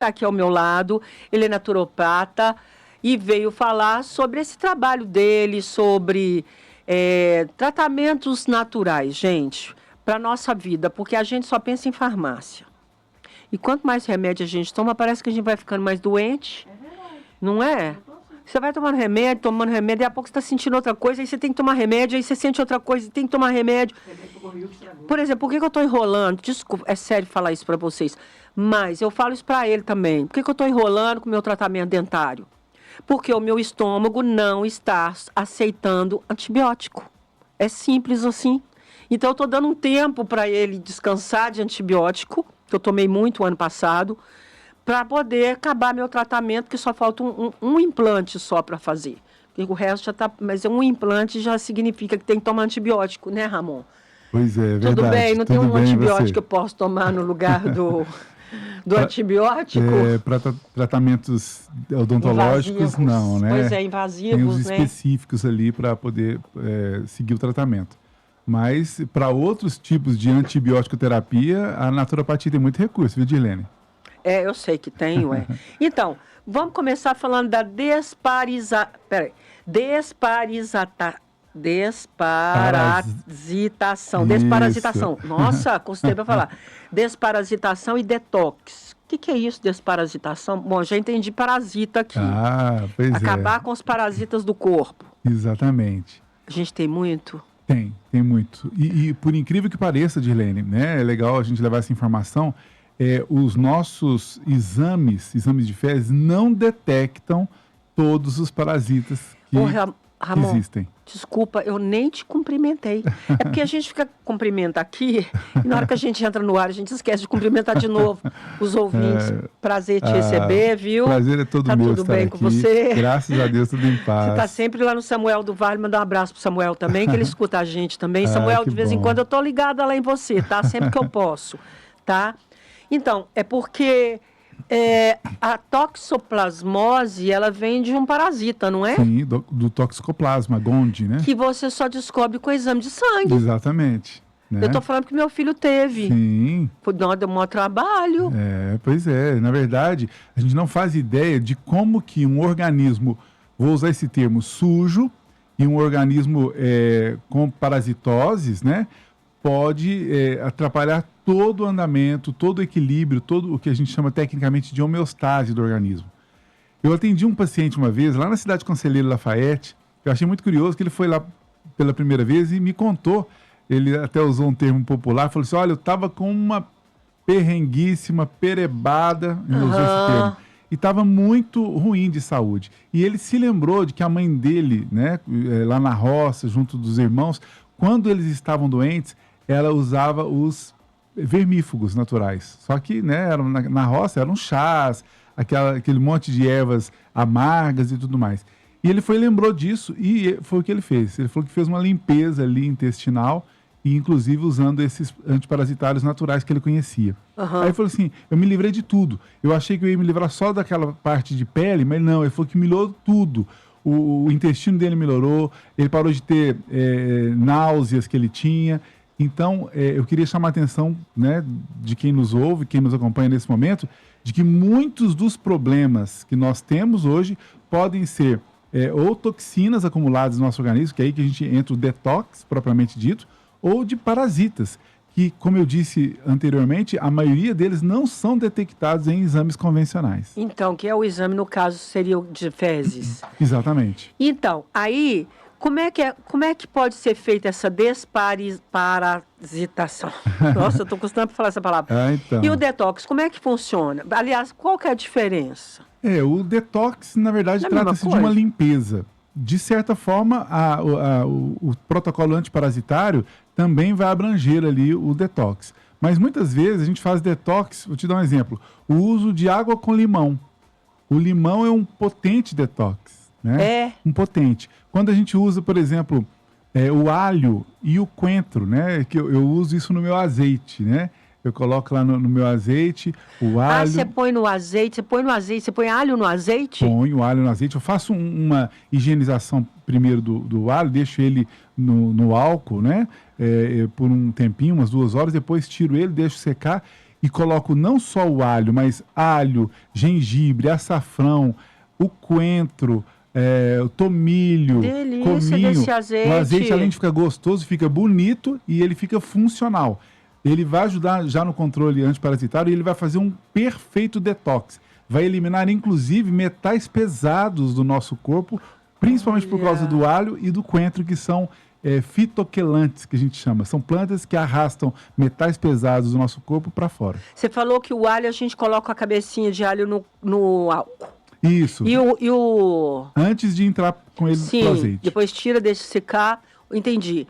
está aqui ao meu lado, ele é naturopata e veio falar sobre esse trabalho dele, sobre tratamentos naturais, gente, para a nossa vida, porque a gente só pensa em farmácia. E quanto mais remédio a gente toma, parece que a gente vai ficando mais doente. É verdade. Não é? Você vai tomando remédio, daqui a pouco você está sentindo outra coisa, aí você tem que tomar remédio, aí você sente outra coisa, tem que tomar remédio. Por exemplo, por que eu estou enrolando? Desculpa, é sério falar isso para vocês, mas eu falo isso para ele também. Por que eu estou enrolando com o meu tratamento dentário? Porque o meu estômago não está aceitando antibiótico. É simples assim. Então, eu estou dando um tempo para ele descansar de antibiótico, que eu tomei muito ano passado, para poder acabar meu tratamento, que só falta um implante só para fazer. Porque o resto já está... Mas um implante já significa que tem que tomar antibiótico, né, Ramon? Pois é, verdade. Tudo bem, não tem um bem, antibiótico você? que eu posso tomar no lugar do antibiótico? Para tratamentos odontológicos, invasivos. não, né? Pois é, Tem invasivos, os né? específicos ali para poder seguir o tratamento. Mas para outros tipos de antibiótico terapia, a naturopatia tem muito recurso, viu, Dirlene? Eu sei que tem, ué. Então, vamos começar falando da desparasitação. Desparasitação. Nossa, custei para falar. Desparasitação e detox. O que é isso, desparasitação? Bom, já entendi parasita aqui. Ah, pois Acabar com os parasitas do corpo. Exatamente. A gente tem muito? Tem muito. E por incrível que pareça, Dirlene, né? É legal a gente levar essa informação. Os nossos exames de fezes não detectam todos os parasitas que Ramon, existem. Desculpa, eu nem te cumprimentei. É porque a gente cumprimenta aqui e na hora que a gente entra no ar, a gente esquece de cumprimentar de novo os ouvintes. Prazer te receber, viu? Prazer é todo meu tudo estar bem aqui. com você? Graças a Deus, tudo em paz. Você está sempre lá no Samuel do Vale, mandar um abraço pro Samuel também, que ele escuta a gente também. Samuel, de vez em quando eu tô ligada lá em você, tá? Sempre que eu posso, tá? Então, é porque a toxoplasmose, ela vem de um parasita, não é? Sim, do toxicoplasma, GOND, né? Que você só descobre com o exame de sangue. Exatamente. Né? Eu tô falando que meu filho teve. Sim. Não, deu maior trabalho. Pois é. Na verdade, a gente não faz ideia de como que um organismo, vou usar esse termo, sujo, e um organismo com parasitoses, né? Pode atrapalhar todo o andamento, todo o equilíbrio, todo o que a gente chama tecnicamente de homeostase do organismo. Eu atendi um paciente uma vez, lá na cidade de Conselheiro Lafayette, eu achei muito curioso que ele foi lá pela primeira vez e me contou, ele até usou um termo popular, falou assim, olha, eu estava com uma perrenguice, uma perebada, ele usou esse termo, e estava muito ruim de saúde. E ele se lembrou de que a mãe dele, né, lá na roça, junto dos irmãos, quando eles estavam doentes, ela usava os vermífugos naturais. Só que, né, na roça eram chás, aquele monte de ervas amargas e tudo mais. E ele lembrou disso e foi o que ele fez. Ele falou que fez uma limpeza ali intestinal e inclusive usando esses antiparasitários naturais que ele conhecia. Aí ele falou assim, eu me livrei de tudo. Eu achei que eu ia me livrar só daquela parte de pele, mas não, ele falou que melhorou tudo. O intestino dele melhorou, ele parou de ter náuseas que ele tinha. Então, eu queria chamar a atenção, né, de quem nos ouve, quem nos acompanha nesse momento, de que muitos dos problemas que nós temos hoje podem ser ou toxinas acumuladas no nosso organismo, que é aí que a gente entra o detox, propriamente dito, ou de parasitas, que, como eu disse anteriormente, a maioria deles não são detectados em exames convencionais. Então, que é o exame, no caso, seria o de fezes. Exatamente. Então, aí... Como é que pode ser feita essa desparasitação? Nossa, eu estou costumando falar essa palavra. Então. E o detox, como é que funciona? Aliás, qual que é a diferença? O detox, na verdade, trata-se de uma limpeza. De certa forma, o protocolo antiparasitário também vai abranger ali o detox. Mas muitas vezes a gente faz detox, vou te dar um exemplo, o uso de água com limão. O limão é um potente detox. Né? Um potente. Quando a gente usa, por exemplo, o alho e o coentro, né? Que eu uso isso no meu azeite, né? Eu coloco lá no meu azeite o alho. Você põe no azeite, você põe alho no azeite? Ponho alho no azeite. Eu faço uma higienização primeiro do alho, deixo ele no álcool, né? Por um tempinho, umas 2 horas, depois tiro ele, deixo secar e coloco não só o alho, mas alho, gengibre, açafrão, o coentro, o tomilho, Delícia cominho. desse azeite. O azeite, além de ficar gostoso, fica bonito e ele fica funcional. Ele vai ajudar já no controle antiparasitário e ele vai fazer um perfeito detox. Vai eliminar, inclusive, metais pesados do nosso corpo, principalmente por causa do alho e do coentro, que são fitoquelantes, que a gente chama. São plantas que arrastam metais pesados do nosso corpo para fora. Você falou que o alho, a gente coloca a cabecinha de alho no álcool. Isso. E o... Antes de entrar com ele no azeite. Depois tira, deixa secar. Entendi.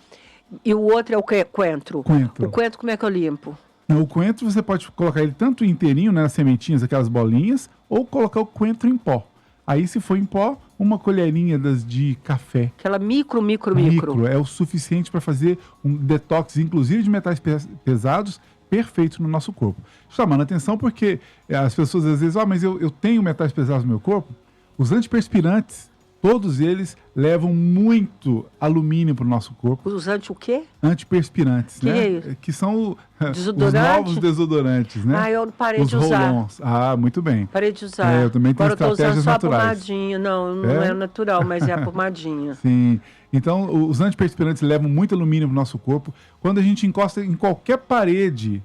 E o outro é o coentro. Coentro. O coentro, como é que eu limpo? O coentro você pode colocar ele tanto inteirinho, né, nas sementinhas, aquelas bolinhas, ou colocar o coentro em pó. Aí, se for em pó, uma colherinha de café. Aquela micro. É o suficiente para fazer um detox, inclusive de metais pesados, perfeito no nosso corpo. Chamando a atenção porque as pessoas às vezes, mas eu tenho metais pesados no meu corpo. Os antiperspirantes, todos eles levam muito alumínio para o nosso corpo. Os o quê? Antiperspirantes, né? É isso? Que são os Desodorante? novos desodorantes, né? Eu parei os de usar. roll-ons. Muito bem. Parei de usar. Eu também tenho Agora estratégias eu tô usando naturais. só a pomadinha. Não é natural, mas é a pomadinha. Sim. Então, os antiperspirantes levam muito alumínio para o nosso corpo. Quando a gente encosta em qualquer parede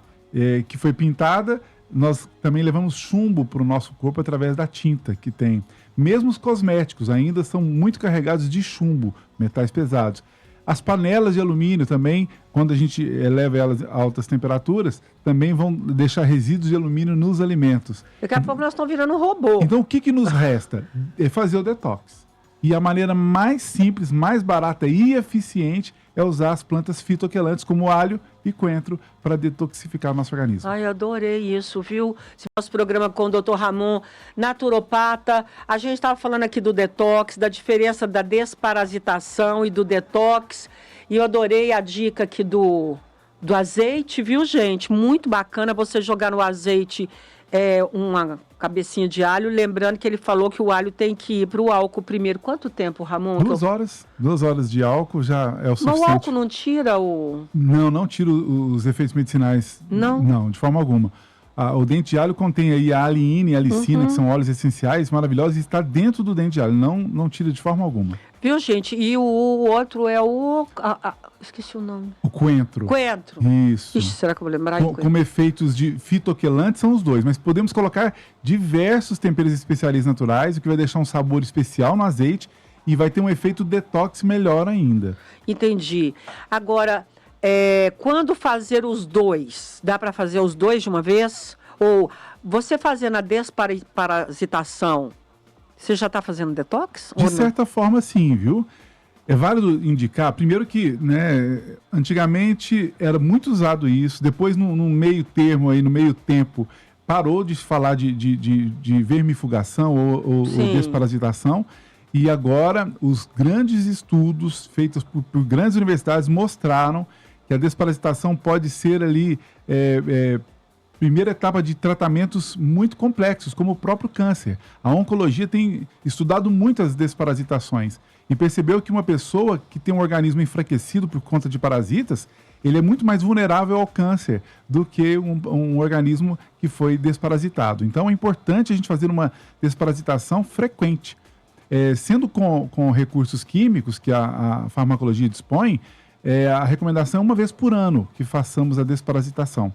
que foi pintada, nós também levamos chumbo para o nosso corpo através da tinta que tem. Mesmo os cosméticos ainda são muito carregados de chumbo, metais pesados. As panelas de alumínio também, quando a gente eleva elas a altas temperaturas, também vão deixar resíduos de alumínio nos alimentos. Daqui a pouco nós estamos virando robô. Então, o que nos resta? É fazer o detox. E a maneira mais simples, mais barata e eficiente é usar as plantas fitoquelantes como alho e coentro para detoxificar o nosso organismo. Ai, adorei isso, viu? Esse nosso programa com o Dr. Ramon, naturopata. A gente estava falando aqui do detox, da diferença da desparasitação e do detox. E eu adorei a dica aqui do azeite, viu, gente? Muito bacana você jogar no azeite uma cabecinha de alho, lembrando que ele falou que o alho tem que ir para o álcool primeiro. Quanto tempo, Ramon? 2 horas. 2 horas de álcool já é o suficiente. Mas o álcool não tira o... Não tira os efeitos medicinais. Não? Não, de forma alguma. O dente de alho contém aí a aliina e a alicina, que são óleos essenciais maravilhosos, e está dentro do dente de alho. Não tira de forma alguma. Viu, gente? E o outro é o... esqueci o nome. O coentro. Coentro. Isso. Ixi, será que eu vou lembrar? Como efeitos de fitoquelantes são os dois, mas podemos colocar diversos temperos especiais naturais, o que vai deixar um sabor especial no azeite e vai ter um efeito detox melhor ainda. Entendi. Agora, quando fazer os dois? Dá para fazer os dois de uma vez? Ou você fazendo a desparasitação, você já está fazendo detox? De certa forma, sim, viu? É válido indicar, primeiro que, né, antigamente era muito usado isso, depois no meio termo, aí, no meio tempo, parou de falar de vermifugação ou desparasitação, e agora os grandes estudos feitos por grandes universidades mostraram que a desparasitação pode ser ali primeira etapa de tratamentos muito complexos, como o próprio câncer. A oncologia tem estudado muito as desparasitações e percebeu que uma pessoa que tem um organismo enfraquecido por conta de parasitas, ele é muito mais vulnerável ao câncer do que um organismo que foi desparasitado. Então é importante a gente fazer uma desparasitação frequente. Sendo com recursos químicos que a farmacologia dispõe, a recomendação é 1 vez por ano que façamos a desparasitação.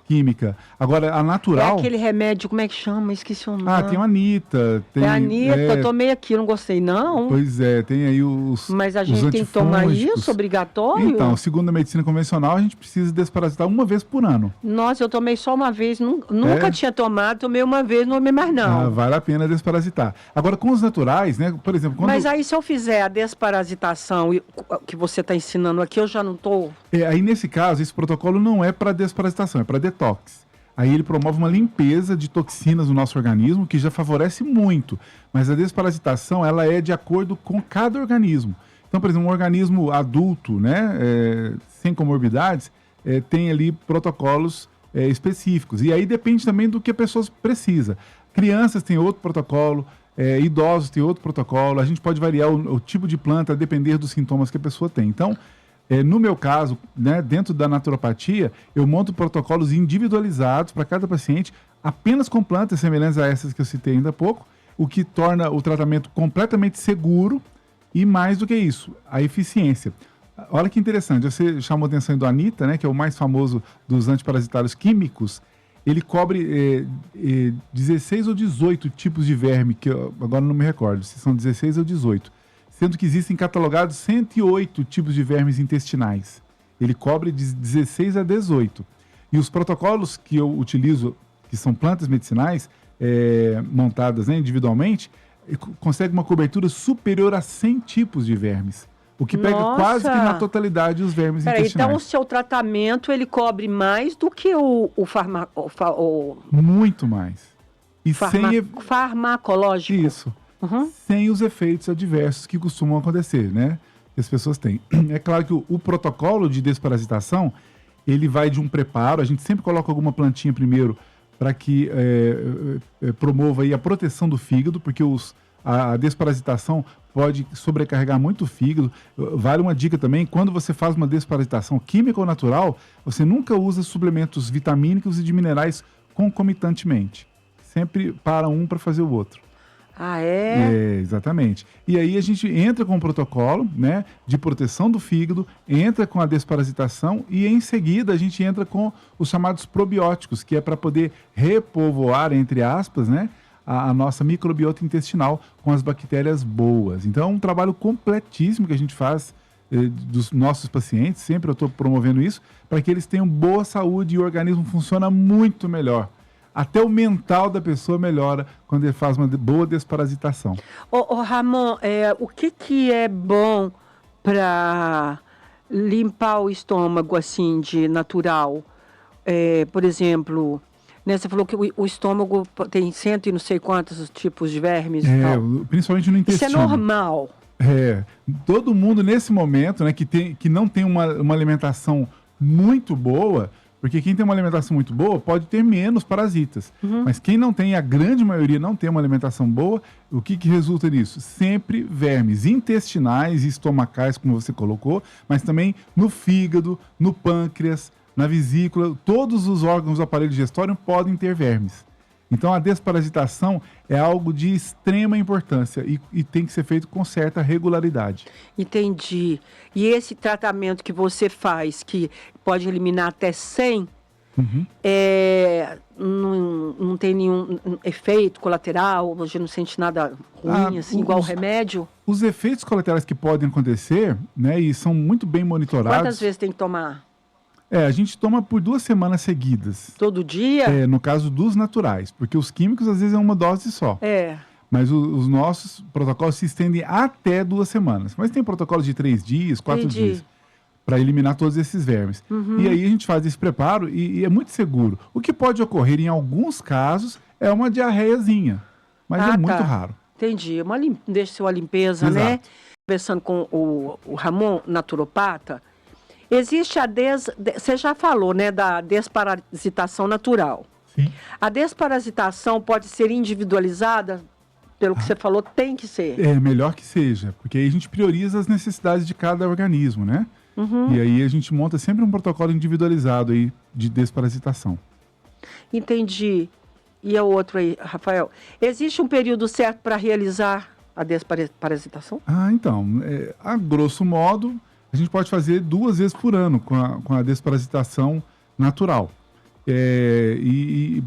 Química. Agora, a natural... É aquele remédio, como é que chama? Esqueci o nome. Tem a Anitta. É a Anitta, eu tomei aqui, não gostei não. Pois tem aí os Mas a gente tem que tomar isso, obrigatório? Então, segundo a medicina convencional, a gente precisa desparasitar 1 vez por ano. Nossa, eu tomei só uma vez, nunca tinha tomado, tomei uma vez, não tomei mais não. Vale a pena desparasitar. Agora, com os naturais, né, por exemplo... Mas aí se eu fizer a desparasitação que você está ensinando aqui, eu já não estou... Aí nesse caso, esse protocolo não é para desparasitação, é para detox. Aí ele promove uma limpeza de toxinas no nosso organismo, que já favorece muito. Mas a desparasitação, ela é de acordo com cada organismo. Então, por exemplo, um organismo adulto, né, sem comorbidades, tem ali protocolos específicos. E aí depende também do que a pessoa precisa. Crianças têm outro protocolo, idosos têm outro protocolo. A gente pode variar o tipo de planta a depender dos sintomas que a pessoa tem. Então, No meu caso, né, dentro da naturopatia, eu monto protocolos individualizados para cada paciente, apenas com plantas semelhantes a essas que eu citei ainda há pouco, o que torna o tratamento completamente seguro e, mais do que isso, a eficiência. Olha que interessante, você chamou a atenção do Anita, né, que é o mais famoso dos antiparasitários químicos. Ele cobre 16 ou 18 tipos de verme, que eu agora não me recordo se são 16 ou 18, sendo que existem catalogados 108 tipos de vermes intestinais. Ele cobre de 16 a 18. E os protocolos que eu utilizo, que são plantas medicinais, montadas, né, individualmente, conseguem uma cobertura superior a 100 tipos de vermes. O que pega quase que na totalidade os vermes intestinais. Então o seu tratamento, ele cobre mais do que o Muito mais. E farmacológico. Isso. Sem os efeitos adversos que costumam acontecer, né? Que as pessoas têm. É claro que o protocolo de desparasitação, ele vai de um preparo, a gente sempre coloca alguma plantinha primeiro para que promova aí a proteção do fígado, porque a desparasitação pode sobrecarregar muito o fígado. Vale uma dica também, quando você faz uma desparasitação química ou natural, você nunca usa suplementos vitamínicos e de minerais concomitantemente. Sempre para um para fazer o outro. Ah, é? Exatamente. E aí a gente entra com o protocolo, né, de proteção do fígado, entra com a desparasitação e em seguida a gente entra com os chamados probióticos, que é para poder repovoar, entre aspas, né, a nossa microbiota intestinal com as bactérias boas. Então é um trabalho completíssimo que a gente faz dos nossos pacientes, sempre eu estou promovendo isso, para que eles tenham boa saúde e o organismo funciona muito melhor. Até o mental da pessoa melhora quando ele faz uma boa desparasitação. Ramon, o que é bom para limpar o estômago, assim, de natural? Por exemplo, né, você falou que o estômago tem cento e não sei quantos tipos de vermes e tal. Principalmente no intestino. Isso é normal. Todo mundo nesse momento, né, que não tem uma alimentação muito boa, porque quem tem uma alimentação muito boa pode ter menos parasitas. Mas quem não tem, a grande maioria não tem uma alimentação boa, o que resulta nisso? Sempre vermes intestinais e estomacais, como você colocou, mas também no fígado, no pâncreas, na vesícula, todos os órgãos do aparelho digestório podem ter vermes. Então a desparasitação é algo de extrema importância e tem que ser feito com certa regularidade. Entendi. E esse tratamento que você faz, que pode eliminar até 100, não tem nenhum efeito colateral? Você não sente nada ruim, assim, igual o remédio? Os efeitos colaterais que podem acontecer, né, e são muito bem monitorados... Quantas vezes tem que tomar? A gente toma por 2 semanas seguidas. Todo dia? No caso dos naturais, porque os químicos às vezes é uma dose só. Mas os nossos protocolos se estendem até 2 semanas. Mas tem protocolos de 3 dias, 4 dias, para eliminar todos esses vermes. E aí a gente faz esse preparo e é muito seguro. O que pode ocorrer em alguns casos é uma diarreiazinha, mas é muito raro. Entendi. Deixa ser uma limpeza, né? Conversando com o Ramon, naturopata, existe você já falou, né, da desparasitação natural. Sim. A desparasitação pode ser individualizada? Pelo que você falou, tem que ser. Melhor que seja, porque aí a gente prioriza as necessidades de cada organismo, né? E aí a gente monta sempre um protocolo individualizado aí de desparasitação. Entendi. E o outro aí, Rafael, existe um período certo para realizar a desparasitação? Então, a grosso modo, a gente pode fazer 2 vezes por ano com a desparasitação natural.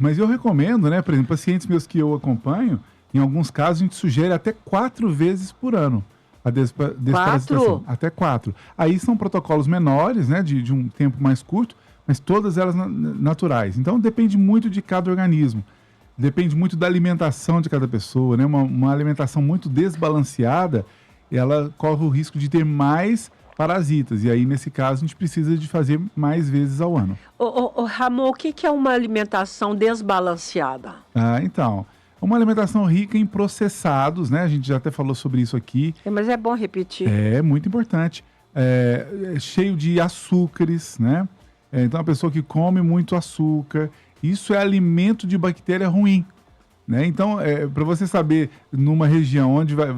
Mas eu recomendo, né, por exemplo, pacientes meus que eu acompanho, em alguns casos a gente sugere até 4 vezes por ano a desparasitação. 4? Até 4. Aí são protocolos menores, né, de um tempo mais curto, mas todas elas naturais. Então depende muito de cada organismo. Depende muito da alimentação de cada pessoa, né? Uma alimentação muito desbalanceada, ela corre o risco de ter mais parasitas. E aí, nesse caso, a gente precisa de fazer mais vezes ao ano. Ramon, o que é uma alimentação desbalanceada? Então, uma alimentação rica em processados, né? A gente já até falou sobre isso aqui. Mas é bom repetir. É muito importante. Cheio de açúcares, né? Então, a pessoa que come muito açúcar, isso é alimento de bactéria ruim. né? Então, para você saber numa região onde vai,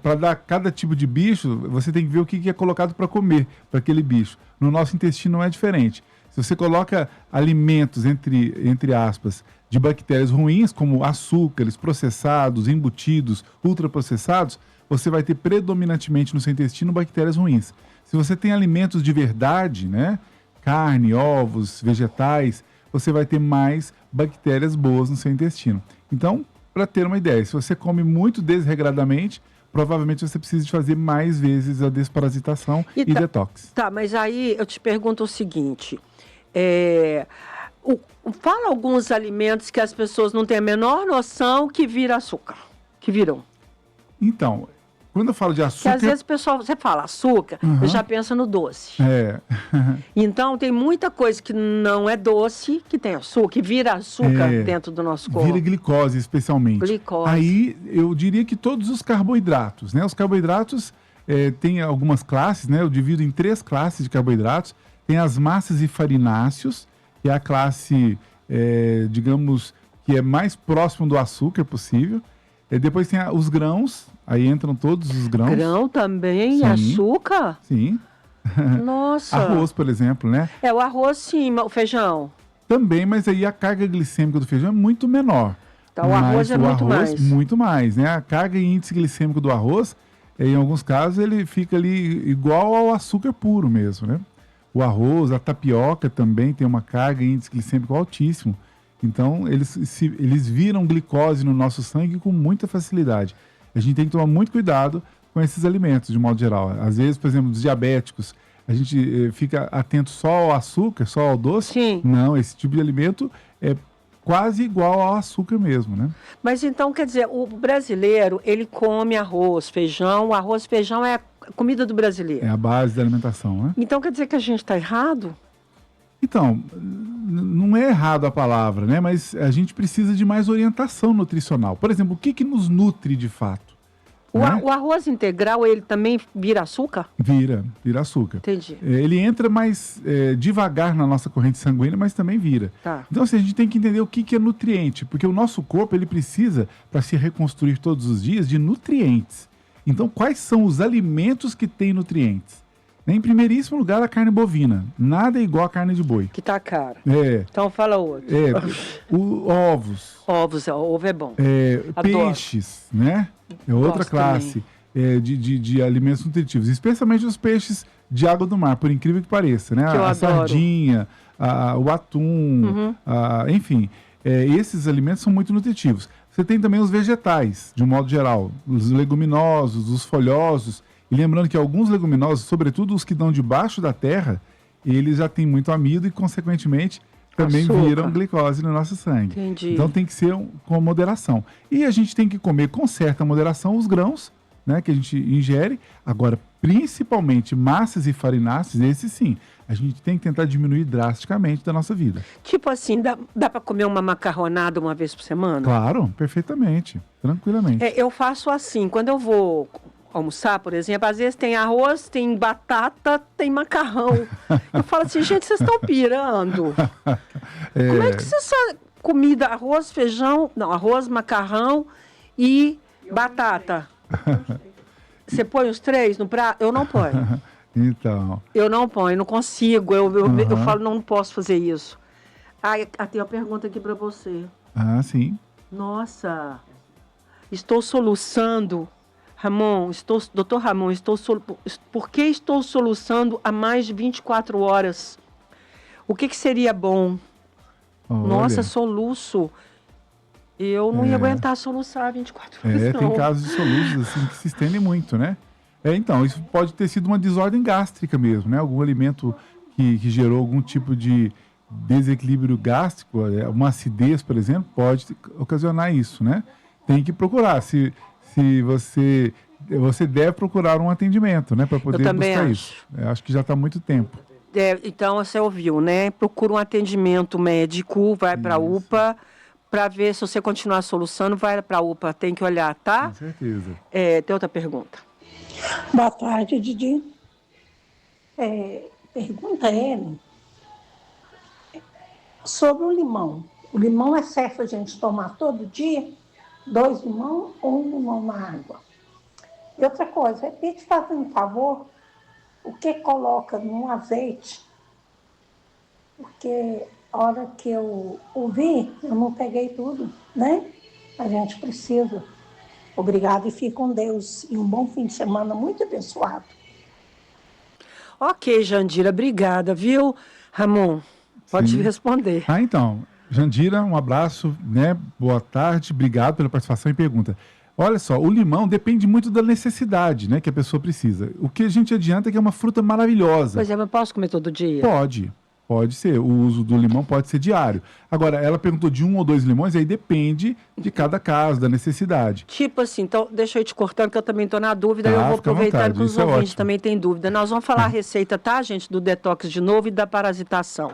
para dar cada tipo de bicho, você tem que ver o que é colocado para comer para aquele bicho. No nosso intestino não é diferente. Se você coloca alimentos, entre aspas, de bactérias ruins, como açúcares, processados, embutidos, ultraprocessados, você vai ter predominantemente no seu intestino bactérias ruins. Se você tem alimentos de verdade, né, carne, ovos, vegetais, você vai ter mais bactérias boas no seu intestino. Então, para ter uma ideia, se você come muito desregradamente, provavelmente você precisa de fazer mais vezes a desparasitação e detox. Tá, mas aí eu te pergunto o seguinte, fala alguns alimentos que as pessoas não têm a menor noção que vira açúcar, que viram. Então, quando eu falo de açúcar... Porque às vezes o pessoal, você fala açúcar, eu já penso no doce. Então tem muita coisa que não é doce, que tem açúcar, que vira açúcar dentro do nosso corpo. Vira glicose, especialmente. Glicose. Aí eu diria que todos os carboidratos, né? Os carboidratos tem algumas classes, né? Eu divido em 3 classes de carboidratos. Tem as massas e farináceos, que é a classe, digamos, que é mais próximo do açúcar possível. Depois tem os grãos, aí entram todos os grãos. Grão também? Sim. Açúcar? Sim. Nossa. Arroz, por exemplo, né? O arroz sim, o feijão. Também, mas aí a carga glicêmica do feijão é muito menor. Então o arroz é muito mais. Muito mais, né? A carga e índice glicêmico do arroz, em alguns casos, ele fica ali igual ao açúcar puro mesmo, né? O arroz, a tapioca também tem uma carga e índice glicêmico altíssimo. Então, eles viram glicose no nosso sangue com muita facilidade. A gente tem que tomar muito cuidado com esses alimentos, de modo geral. Às vezes, por exemplo, os diabéticos, a gente fica atento só ao açúcar, só ao doce. Sim. Não, esse tipo de alimento é quase igual ao açúcar mesmo, né? Mas então, quer dizer, o brasileiro, ele come arroz, feijão. O arroz e feijão é a comida do brasileiro. É a base da alimentação, né? Então, quer dizer que a gente está errado? Então, não é errado a palavra, né? Mas a gente precisa de mais orientação nutricional. Por exemplo, o que nos nutre de fato? O arroz integral, ele também vira açúcar? Vira açúcar. Entendi. Ele entra mais devagar na nossa corrente sanguínea, mas também vira. Tá. Então, assim, a gente tem que entender o que é nutriente, porque o nosso corpo, ele precisa, para se reconstruir todos os dias, de nutrientes. Então, quais são os alimentos que têm nutrientes? Em primeiríssimo lugar, a carne bovina. Nada é igual a carne de boi. Que tá cara. Então fala outro. Ovos. Ovo é bom. Peixes, né? É outra classe de alimentos nutritivos. Especialmente os peixes de água do mar, por incrível que pareça, né? A sardinha, o atum, enfim. Esses alimentos são muito nutritivos. Você tem também os vegetais, de um modo geral. Os leguminosos, os folhosos. E lembrando que alguns leguminosos, sobretudo os que dão debaixo da terra, eles já têm muito amido e, consequentemente, também viram glicose no nosso sangue. Entendi. Então tem que ser com moderação. E a gente tem que comer com certa moderação os grãos, né, que a gente ingere. Agora, principalmente massas e farináceos, esses sim, a gente tem que tentar diminuir drasticamente da nossa vida. Tipo assim, dá para comer uma macarronada uma vez por semana? Claro, perfeitamente, tranquilamente. Eu faço assim, quando eu vou almoçar, por exemplo, às vezes tem arroz, tem batata, tem macarrão. Eu falo assim, gente, vocês estão pirando. Como é que vocês só comida, arroz, feijão, não, arroz, macarrão e batata? Você põe os 3 no prato? Eu não ponho. Então. Eu não ponho, não consigo. Eu falo, não posso fazer isso. Tem uma pergunta aqui para você. Sim. Nossa, estou soluçando. Doutor Ramon, por que estou soluçando há mais de 24 horas? O que seria bom? Olha. Nossa, soluço. Eu não ia aguentar soluçar 24 horas, não. Tem casos de soluços assim, que se estendem muito, né? Então, isso pode ter sido uma desordem gástrica mesmo, né? Algum alimento que gerou algum tipo de desequilíbrio gástrico, uma acidez, por exemplo, pode ocasionar isso, né? Tem que procurar. Se você deve procurar um atendimento, né, para poder buscar isso. Eu acho que já está há muito tempo. Então você ouviu, né? Procura um atendimento médico, vai para a UPA, para ver se você continuar soluçando, vai para a UPA, tem que olhar, tá? Com certeza. Tem outra pergunta. Boa tarde, Didi. Pergunta sobre o limão. O limão é certo a gente tomar todo dia? 2 limão ou 1 limão na água. E outra coisa, repite fazendo um favor, o que coloca no azeite, porque a hora que eu ouvi, eu não peguei tudo, né? A gente precisa. Obrigada e fique com Deus. E um bom fim de semana muito abençoado. Ok, Jandira, obrigada, viu? Ramon, pode Sim. responder. Então, Jandira, um abraço, né? Boa tarde, obrigado pela participação e pergunta. Olha só, o limão depende muito da necessidade, né, que a pessoa precisa. O que a gente adianta é que é uma fruta maravilhosa. Pois é, mas posso comer todo dia? Pode ser. O uso do limão pode ser diário. Agora, ela perguntou de 1 ou 2 limões, aí depende de cada caso, da necessidade. Tipo assim, então deixa eu ir te cortando, que eu também estou na dúvida, Tá, eu vou fica à aproveitando vontade, que os isso é ouvintes ótimo. também têm dúvida. Nós vamos falar a receita, tá, gente, do detox de novo e da parasitação.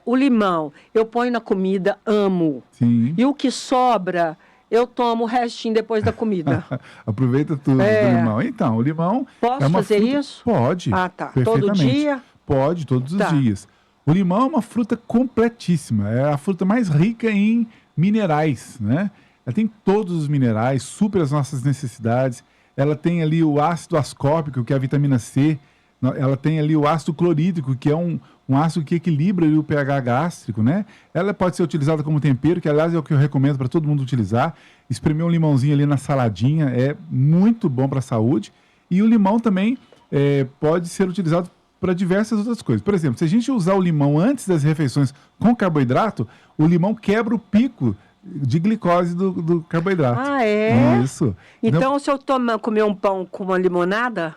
O limão, eu ponho na comida, amo. Sim. E o que sobra, eu tomo o restinho depois da comida. Aproveita tudo do limão. Então, o limão Posso é uma fazer fruta... isso? Pode. Ah, tá. Todo Perfeitamente. dia? Pode, todos Tá. os dias. O limão é uma fruta completíssima. É a fruta mais rica em minerais, né? Ela tem todos os minerais, supera as nossas necessidades. Ela tem ali o ácido ascórbico, que é a vitamina C. Ela tem ali o ácido clorídrico, que é um ácido que equilibra ali o pH gástrico, né? Ela pode ser utilizada como tempero, que aliás é o que eu recomendo para todo mundo utilizar. Espremer um limãozinho ali na saladinha é muito bom para a saúde. E o limão também pode ser utilizado para diversas outras coisas. Por exemplo, se a gente usar o limão antes das refeições com carboidrato, o limão quebra o pico de glicose do carboidrato. Ah, é? Isso. Então, se eu comer um pão com uma limonada...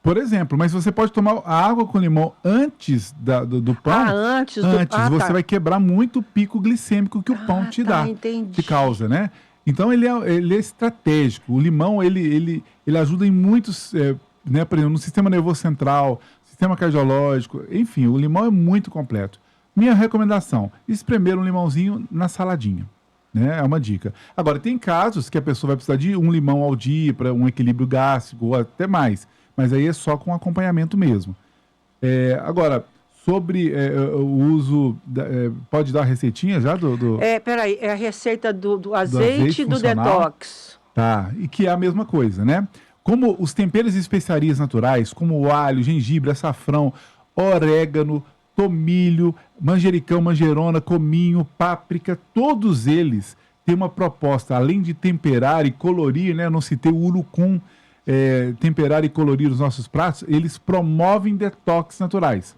Por exemplo, mas você pode tomar a água com limão antes do pão. Antes do... Você vai quebrar muito o pico glicêmico que o pão te dá, entendi. te causa, né? Então ele é estratégico. O limão ele ajuda em muitos, né? Por exemplo, no sistema nervoso central, sistema cardiológico, enfim, o limão é muito completo. Minha recomendação: espremer um limãozinho na saladinha. Né? É uma dica. Agora, tem casos que a pessoa vai precisar de 1 limão ao dia para um equilíbrio gástrico ou até mais. Mas aí é só com acompanhamento mesmo. Agora, sobre o uso... pode dar a receitinha já do... Peraí, é a receita do azeite do funcional. detox. Tá, e que é a mesma coisa, né? Como os temperos e especiarias naturais, como o alho, gengibre, açafrão, orégano, tomilho, manjericão, manjerona, cominho, páprica, todos eles têm uma proposta, além de temperar e colorir, né? Eu não citei o urucum, temperar e colorir os nossos pratos, eles promovem detox naturais.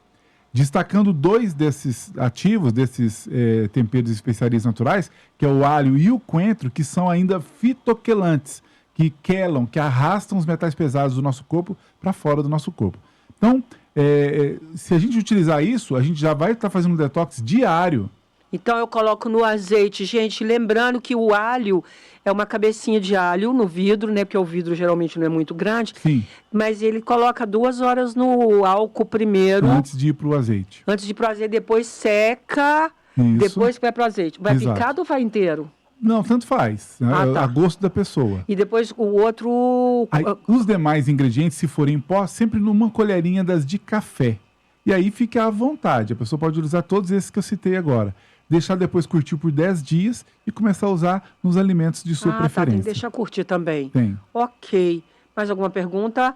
Destacando 2 desses ativos, desses temperos e especiarias naturais, que é o alho e o coentro, que são ainda fitoquelantes, que quelam, que arrastam os metais pesados do nosso corpo para fora do nosso corpo. Então, se a gente utilizar isso, a gente já vai estar fazendo um detox diário. Então eu coloco no azeite, gente, lembrando que o alho é uma cabecinha de alho no vidro, né? Porque o vidro geralmente não é muito grande. Sim. Mas ele coloca 2 horas no álcool primeiro. Antes de ir para o azeite. Antes de ir pro azeite, depois seca, Isso. depois que vai pro azeite. Vai Exato. picado ou vai inteiro? Não, tanto faz. Tá. A gosto da pessoa. E depois o outro... Aí, os demais ingredientes, se forem em pó, sempre numa colherinha das de café. E aí fica à vontade. A pessoa pode usar todos esses que eu citei agora. Deixar depois curtir por 10 dias e começar a usar nos alimentos de sua Tá, preferência. tem que deixar curtir também. Tem. Ok. Mais alguma pergunta?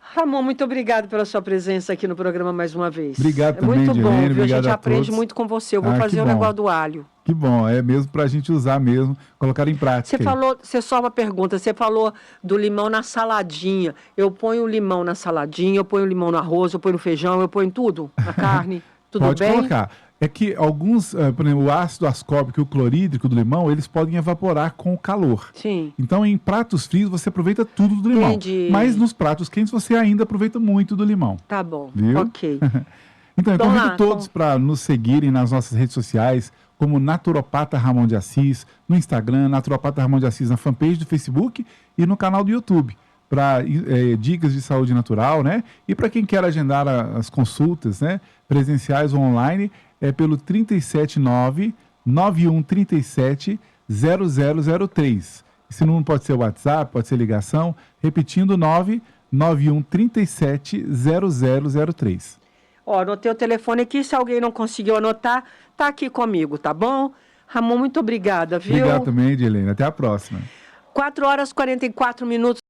Ramon, muito obrigado pela sua presença aqui no programa mais uma vez. Obrigado também, muito bom, Edilene, viu? A obrigado gente a aprende todos. muito com você. Eu vou Que fazer o bom. negócio do alho. Que bom, é mesmo pra gente usar mesmo, colocar em prática. Você falou, só uma pergunta, você falou do limão na saladinha. Eu ponho o limão na saladinha, eu ponho o limão no arroz, eu ponho no feijão, eu ponho em tudo, na carne, tudo Pode bem? colocar. É que alguns, por exemplo, o ácido ascórbico e o clorídrico do limão, eles podem evaporar com o calor. Sim. Então, em pratos frios, você aproveita tudo do limão. Entendi. Mas nos pratos quentes, você ainda aproveita muito do limão. Tá bom, Viu? ok. Então, eu Vamos convido lá, todos para nos seguirem nas nossas redes sociais, como Naturopata Ramon de Assis, no Instagram, Naturopata Ramon de Assis na fanpage do Facebook e no canal do YouTube, para dicas de saúde natural, né? E para quem quer agendar as consultas, né, presenciais ou online, é pelo 379-9137-0003. Esse número pode ser WhatsApp, pode ser ligação, repetindo 99137-0003. Ó, anotei o telefone aqui, se alguém não conseguiu anotar, tá aqui comigo, tá bom? Ramon, muito obrigada, viu? Obrigado também, Edilene. Até a próxima. 4 horas e 44 minutos.